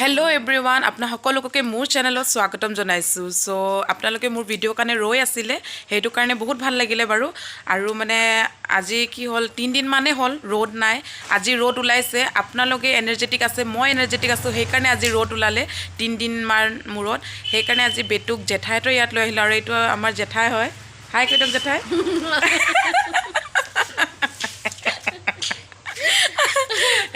Hello' everyone আপোনাৰ সকলোকে মোৰ চেনেলত স্বাগতম জনাইছোঁ চ' আপোনালোকে মোৰ ভিডিঅ' কাৰণে ৰৈ আছিলে সেইটো কাৰণে বহুত ভাল লাগিলে বাৰু আৰু মানে আজি কি হ'ল 3 দিন মানে হ'ল ৰ'দ নাই আজি ৰ'দ ওলাইছে আপোনালোকে এনাৰ্জেটিক আছে মই এনাৰ্জেটিক আছোঁ সেইকাৰণে আজি ৰ'দ ওলালে 3 দিন মান মূৰত সেইকাৰণে আজি বেটুক জেঠাইতো ইয়াত লৈ আহিলোঁ আৰু এইটো আমাৰ জেঠাই হয় হাই কেইটক জেঠাই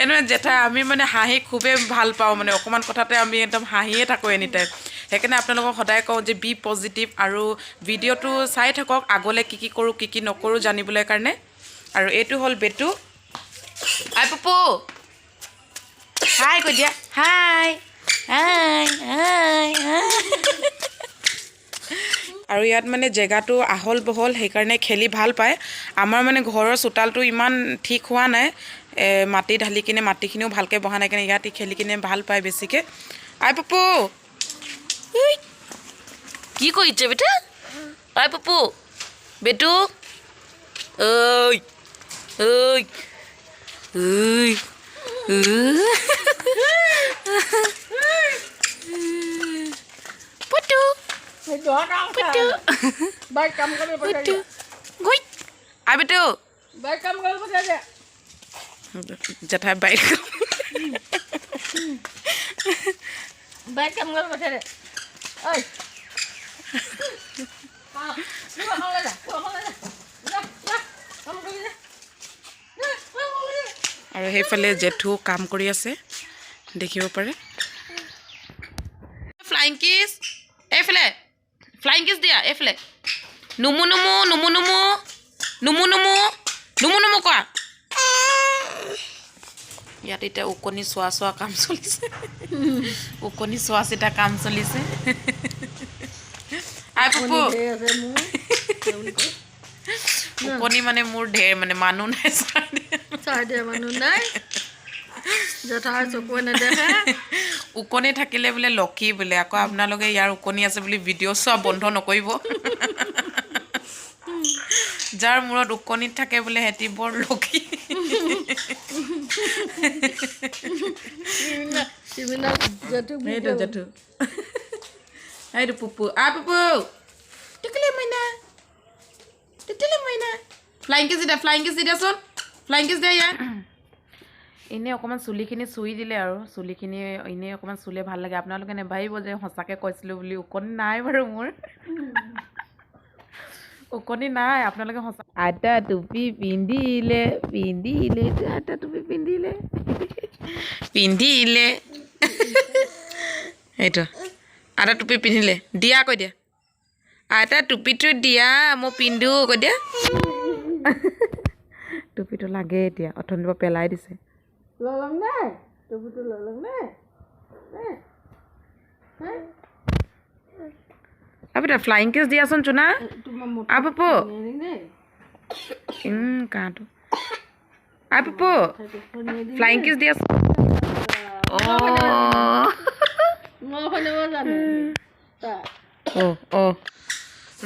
এনেকৈ জেঠাই আমি মানে হাঁহি খুবেই ভাল পাওঁ মানে অকণমান কথাতে আমি একদম হাঁহিয়ে থাকোঁ এনি টাইম সেইকাৰণে আপোনালোকক সদায় কওঁ যে বি পজিটিভ আৰু ভিডিঅ'টো চাই থাকক আগলৈ কি কৰোঁ কি নকৰোঁ জানিবলৈ কাৰণে আৰু এইটো হ'ল বেটু আই পপু হাই কৈ দিয়া হাই হাই হাই আৰু ইয়াত মানে জেগাটো আহল বহল সেইকাৰণে খেলি ভাল পায় আমাৰ মানে ঘৰৰ চোতালটো ইমান ঠিক হোৱা নাই মাটি ঢালি কিনে মাটিখিনিও ভালকৈ বহা নাই কিনে ইয়াত খেলি কিনে ভাল পায় বেছিকৈ আই পপু কি কৰিছে বেটা আই পপু বেটু ঐ ঐ Putu Putu Baik kamu kalau pakai Putu গৈ আই বেটু baik kamu kalau pakai dia. জেঠাই bike Baik kamu kalau pakai dia. Oi. Ah, dua hal aja, dua hal aja. Ya, ya. Kamu pergi deh. Ya, kamu pergi. আৰু সেইফালে জেঠু কাম কৰি আছে দেখিব পাৰে ফ্লাইং কিছ এইফালে ফ্লাইং কিছ দিয়া এইফালে নুমু নুমু নুমু নুমু নুমু নুমু নুমু নুমু কোৱা ইয়াত এতিয়া উকনি চোৱা কাম চলিছে উকনি চোৱা চিতা কাম চলিছে আই পপু উকনি মানে মোৰ ঢেৰ মানে মানুহ নাই Saya dia mana nai. Jatah cokwe na dekhe. উকনি থাকিলে বোলে লক্ষী বোলে আকৌ আপোনালোকে ইয়াৰ উকনি আছে বুলি ভিডিঅ' চোৱা বন্ধ নকৰিব যাৰ মূৰত উকনিত থাকে বোলে হেতি বৰ লক্ষী Simina jatuh এইটো জেঠু এইটো পুপু পুপু টিকলি মইনা ফ্লাইং কিছ দিয়াচোন ফ্লাইং কিছ দিয়া ইয়াৰ এনেই অকণমান চুলিখিনি চুই দিলে আৰু চুলিখিনি এনেই অকণমান চুলে ভাল লাগে আপোনালোকে নেভাবিব যে সঁচাকৈ কৈছিলোঁ বুলি উকনি নাই বাৰু মোৰ উকনি নাই আপোনালোকে সঁচা আইতা টুপি পিন্ধিলে আইতা টুপি পিন্ধিলে এইটো আইতা টুপি পিন্ধিলে দিয়া কৈ দিয়া আইতা টুপিটো দিয়া মই পিন্ধো কৈ দিয়া টুপিটো লাগে এতিয়া অথনিৰ পৰা পেলাই দিছে Lolong nai. Tu betul lolong nai. Apa flying kiss diason cuna? Tu mamu. Apa po? Nai. Kado. Apa po? Flying kiss diason. Oh. Mau kena mana? Oh.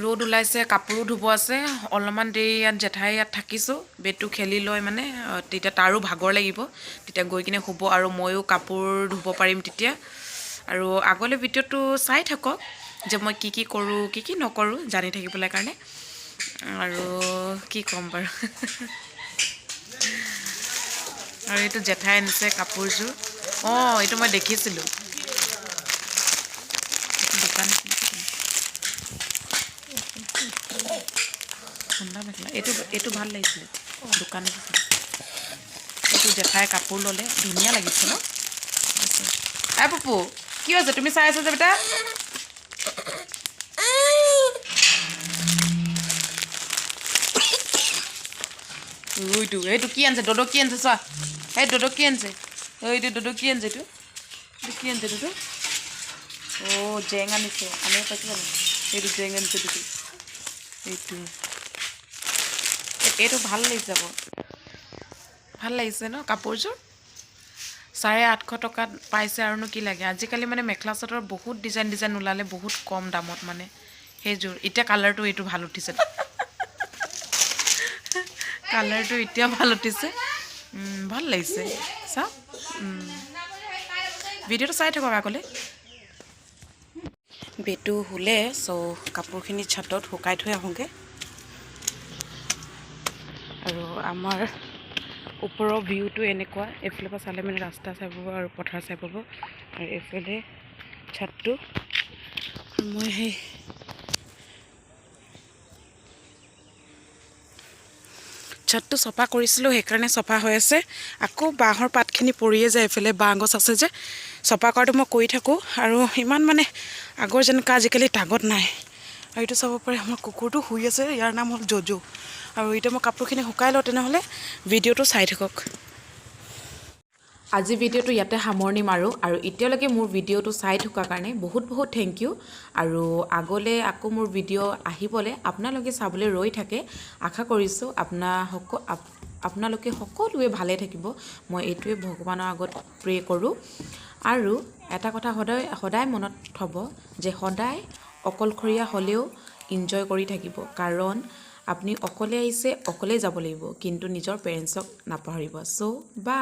ৰ'দ ওলাইছে কাপোৰো ধুব আছে অলপমান দেৰি ইয়াত জেঠাই ইয়াত থাকিছোঁ বেটটো খেলি লৈ মানে তেতিয়া তাৰো ভাগৰ লাগিব তেতিয়া গৈ কিনে শুব আৰু ময়ো কাপোৰ ধুব পাৰিম তেতিয়া আৰু আগলৈ ভিডিঅ'টো চাই থাকক যে মই কি কৰোঁ কি নকৰোঁ জানি থাকিবলৈ কাৰণে আৰু কি ক'ম বাৰু আৰু এইটো জেঠাই আনিছে কাপোৰযোৰ অঁ এইটো মই দেখিছিলোঁ দোকান ঠাণ্ডা মেখেলা এইটো ভাল লাগিছিলে দোকান এইটো জেঠাই কাপোৰ ল'লে ধুনীয়া লাগিছে ন আই পপু কি হৈছে তুমি চাই আছা যে বেটা এইটো কি আনিছে দদক কি আনিছে চোৱা এই দদক কি আনিছে এইটো দদক কি আনিছে এইটো কি আনিছে দদক অঁ জেং আনিছে আনিব পাইছে জানো এইটো জেং আনিছে এইটো ভাল লাগিছে আকৌ ভাল লাগিছে ন কাপোৰযোৰ 850 টকাত পাইছে আৰুনো কি লাগে আজিকালি মানে মেখেলা চাদৰ বহুত ডিজাইন ওলালে বহুত কম দামত মানে সেইযোৰ এতিয়া কালাৰটো এইটো ভাল উঠিছে কালাৰটো এতিয়া ভাল উঠিছে ভাল লাগিছে চাওক ভিডিঅ'টো চাই থাকক আগলৈ বেটু শুলে চ' কাপোৰখিনি ছাটত শুকাই থৈ আহোঁগৈ আৰু আমাৰ ওপৰৰ ভিউটো এনেকুৱা এইফালৰ পৰা চালে মানে ৰাস্তা চাই পাব আৰু পথাৰ চাই পাব আৰু এইফালে ছাদটো মই সেই ছাদটো চফা কৰিছিলোঁ সেইকাৰণে চফা হৈ আছে আকৌ বাঁহৰ পাতখিনি পৰিয়ে যায় এইফালে বাঁহ গছ আছে যে চফা কৰাটো মই কৰি থাকোঁ আৰু ইমান মানে আগৰ যেনেকুৱা আজিকালি টাগত নাই আৰু এইটো চাব পাৰে আমাৰ কুকুৰটো শুই আছে ইয়াৰ নাম হ'ল জজু আৰু এতিয়া মই কাপোৰখিনি শুকাই লওঁ তেনেহ'লে ভিডিঅ'টো চাই থাকক আজি ভিডিঅ'টো ইয়াতে সামৰণি মাৰোঁ আৰু এতিয়ালৈকে মোৰ ভিডিঅ'টো চাই থকাৰ কাৰণে বহুত বহুত থেংক ইউ আৰু আগলৈ আকৌ মোৰ ভিডিঅ' আহিবলৈ আপোনালোকে চাবলৈ ৰৈ থাকে আশা কৰিছোঁ আপোনালোকে সকলোৱে ভালে থাকিব মই এইটোৱে ভগৱানৰ আগত প্ৰে কৰোঁ আৰু এটা কথা সদায় মনত থ'ব যে সদায় অকলশৰীয়া হ'লেও ইনজয় কৰি থাকিব কাৰণ আপুনি অকলে আহিছে অকলেই যাব লাগিব কিন্তু নিজৰ পেৰেণ্টছক নাপাহৰিব চ' বাই